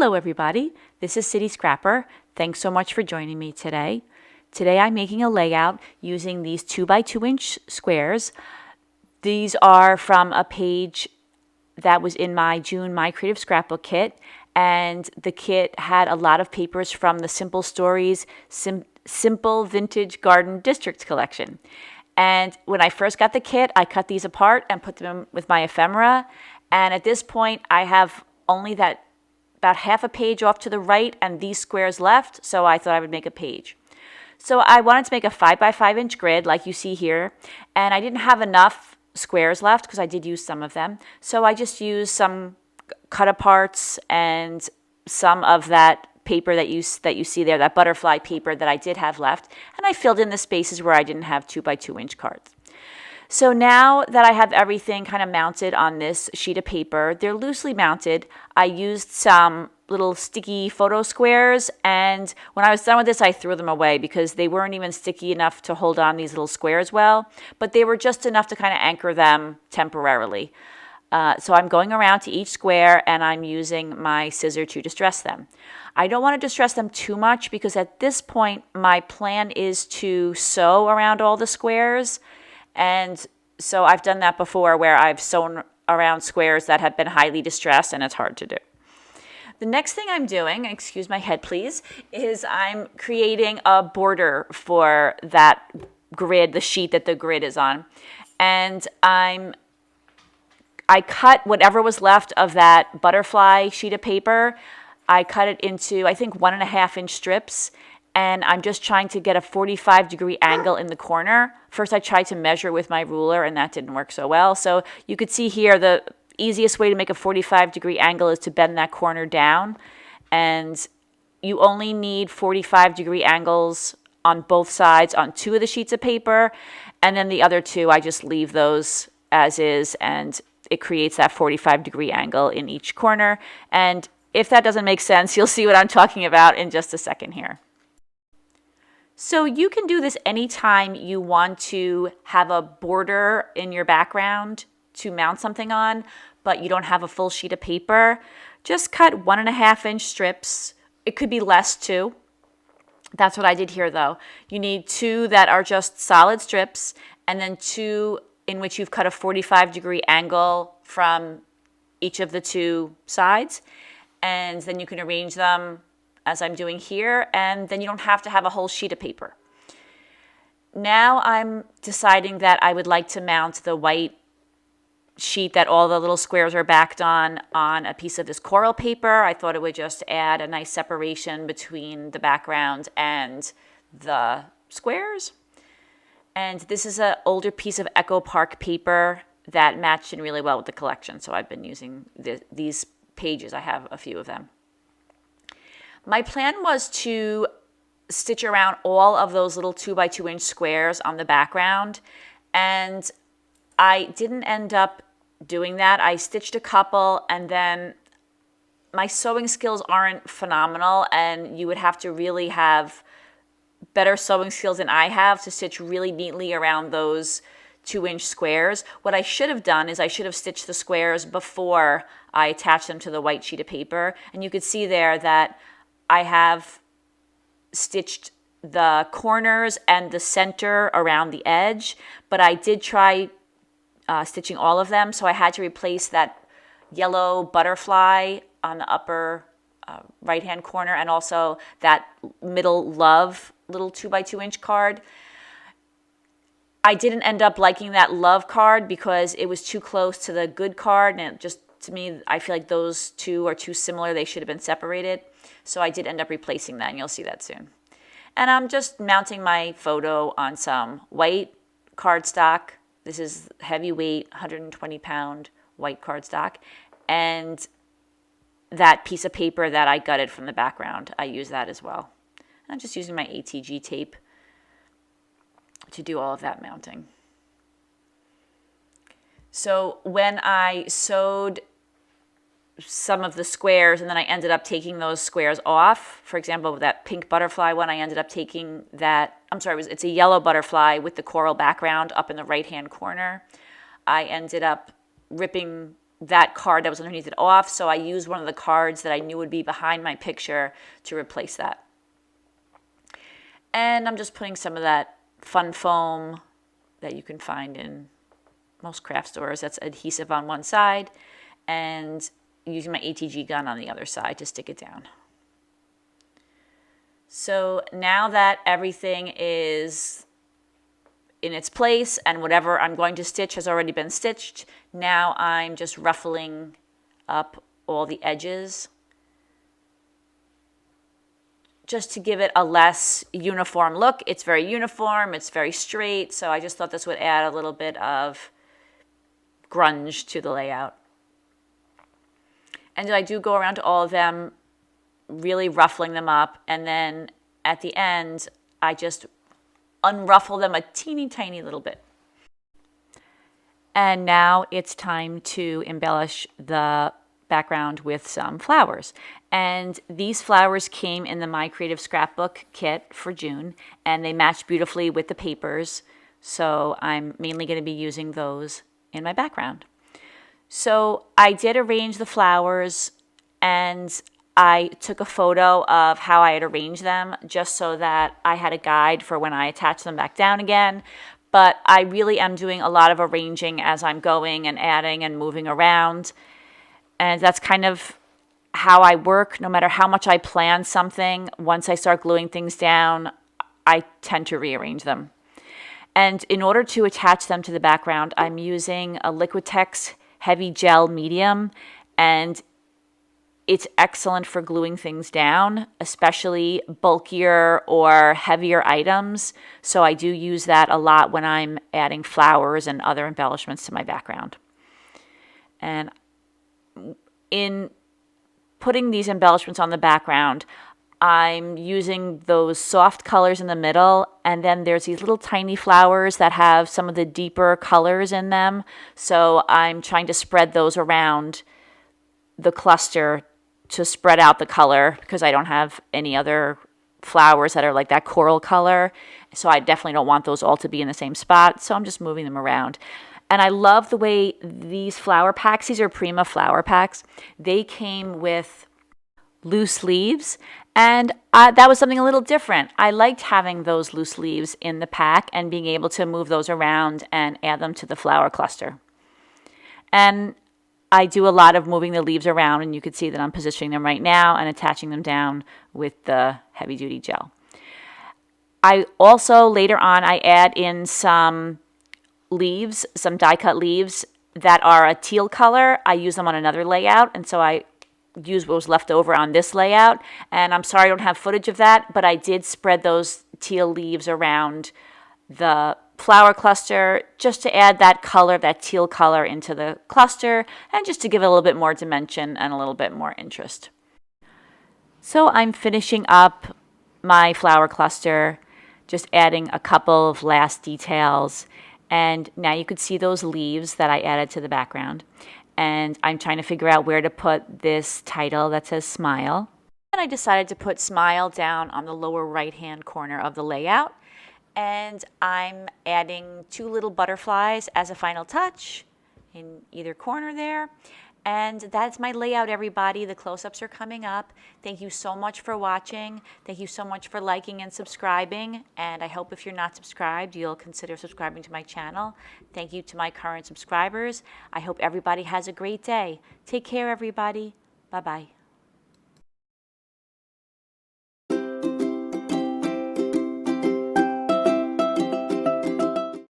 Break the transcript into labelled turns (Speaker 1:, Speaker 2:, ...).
Speaker 1: Hello everybody, this is City Scrapper. Thanks so much for joining me today. Today I'm making a layout using these 2x2-inch squares. These are from a page that was in my June My Creative Scrapbook kit, and the kit had a lot of papers from the Simple Stories Simple Vintage Garden Districts collection. And when I first got the kit, I cut these apart and put them with my ephemera, and at this point I have only that about half a page off to the right and these squares left, so I thought I would make a page. So I wanted to make a 5x5-inch grid like you see here, and I didn't have enough squares left because I did use some of them. So I just used some cut aparts and some of that paper that you see there, that butterfly paper that I did have left, and I filled in the spaces where I didn't have 2x2-inch cards. So now that I have everything kind of mounted on this sheet of paper, they're loosely mounted. I used some little sticky photo squares, and when I was done with this, I threw them away because they weren't even sticky enough to hold on these little squares well, but they were just enough to kind of anchor them temporarily. So I'm going around to each square and I'm using my scissor to distress them. I don't want to distress them too much because at this point, my plan is to sew around all the squares. And so I've done that before where I've sewn around squares that have been highly distressed and it's hard to do. The next thing I'm doing, excuse my head please, is I'm creating a border for that grid, the sheet that the grid is on. And I cut whatever was left of that butterfly sheet of paper. I cut it into, I think, 1.5-inch strips. And I'm just trying to get a 45-degree angle in the corner. First, I tried to measure with my ruler, and that didn't work so well. So you could see here the easiest way to make a 45-degree angle is to bend that corner down. And you only need 45-degree angles on both sides on 2 of the sheets of paper. And then the other 2, I just leave those as is, and it creates that 45-degree angle in each corner. And if that doesn't make sense, you'll see what I'm talking about in just a second here. So you can do this anytime you want to have a border in your background to mount something on, but you don't have a full sheet of paper. Just cut 1.5-inch strips. It could be less too. That's what I did here though. You need 2 that are just solid strips, and then 2 in which you've cut a 45-degree angle from each of the 2 sides. And then you can arrange them as I'm doing here, and then you don't have to have a whole sheet of paper. Now I'm deciding that I would like to mount the white sheet that all the little squares are backed on a piece of this coral paper. I thought it would just add a nice separation between the background and the squares. And this is an older piece of Echo Park paper that matched in really well with the collection, so I've been using these pages. I have a few of them. My plan was to stitch around all of those little 2x2-inch squares on the background, and I didn't end up doing that. I stitched a couple, and then my sewing skills aren't phenomenal, and you would have to really have better sewing skills than I have to stitch really neatly around those 2-inch squares. What I should have done is I should have stitched the squares before I attached them to the white sheet of paper, and you could see there that I have stitched the corners and the center around the edge, but I did try stitching all of them, so I had to replace that yellow butterfly on the upper right-hand corner and also that middle love little 2x2-inch card. I didn't end up liking that love card because it was too close to the good card, and it just, to me, I feel like those 2 are too similar. They should have been separated. So I did end up replacing that, and you'll see that soon. And I'm just mounting my photo on some white cardstock. This is heavyweight, 120-pound white cardstock. And that piece of paper that I gutted from the background, I use that as well. I'm just using my ATG tape to do all of that mounting. So when I sewed some of the squares and then I ended up taking those squares off, for example, with that pink butterfly one, I ended up taking that, it's a yellow butterfly with the coral background up in the right-hand corner. I ended up ripping that card that was underneath it off, so I used one of the cards that I knew would be behind my picture to replace that. And I'm just putting some of that fun foam that you can find in most craft stores. That's adhesive on one side, and using my ATG gun on the other side to stick it down. So now that everything is in its place and whatever I'm going to stitch has already been stitched, now I'm just ruffling up all the edges just to give it a less uniform look. It's very uniform, it's very straight, so I just thought this would add a little bit of grunge to the layout. And I do go around to all of them, really ruffling them up, and then at the end I just unruffle them a teeny tiny little bit. And now it's time to embellish the background with some flowers. And these flowers came in the My Creative Scrapbook kit for June, and they match beautifully with the papers, so I'm mainly going to be using those in my background. So I did arrange the flowers, and I took a photo of how I had arranged them just so that I had a guide for when I attach them back down again. But I really am doing a lot of arranging as I'm going and adding and moving around. And that's kind of how I work. No matter how much I plan something, once I start gluing things down, I tend to rearrange them. And in order to attach them to the background, I'm using a Liquitex Heavy Gel Medium, and it's excellent for gluing things down, especially bulkier or heavier items. So I do use that a lot when I'm adding flowers and other embellishments to my background. And in putting these embellishments on the background, I'm using those soft colors in the middle, and then there's these little tiny flowers that have some of the deeper colors in them. So I'm trying to spread those around the cluster to spread out the color, because I don't have any other flowers that are like that coral color. So I definitely don't want those all to be in the same spot. So I'm just moving them around. And I love the way these flower packs, these are Prima flower packs, they came with loose leaves. And that was something a little different. I liked having those loose leaves in the pack and being able to move those around and add them to the flower cluster. And I do a lot of moving the leaves around, and you can see that I'm positioning them right now and attaching them down with the heavy duty gel. I also, later on, I add in some leaves, some die cut leaves that are a teal color. I use them on another layout, and so I use what was left over on this layout. And I'm sorry I don't have footage of that, but I did spread those teal leaves around the flower cluster just to add that color, that teal color, into the cluster, and just to give it a little bit more dimension and a little bit more interest. So I'm finishing up my flower cluster, just adding a couple of last details, and now you could see those leaves that I added to the background. And I'm trying to figure out where to put this title that says Smile. And I decided to put Smile down on the lower right-hand corner of the layout. And I'm adding 2 little butterflies as a final touch in either corner there. And that's my layout, everybody. The close-ups are coming up. Thank you so much for watching. Thank you so much for liking and subscribing. And I hope if you're not subscribed, you'll consider subscribing to my channel. Thank you to my current subscribers. I hope everybody has a great day. Take care, everybody. Bye-bye.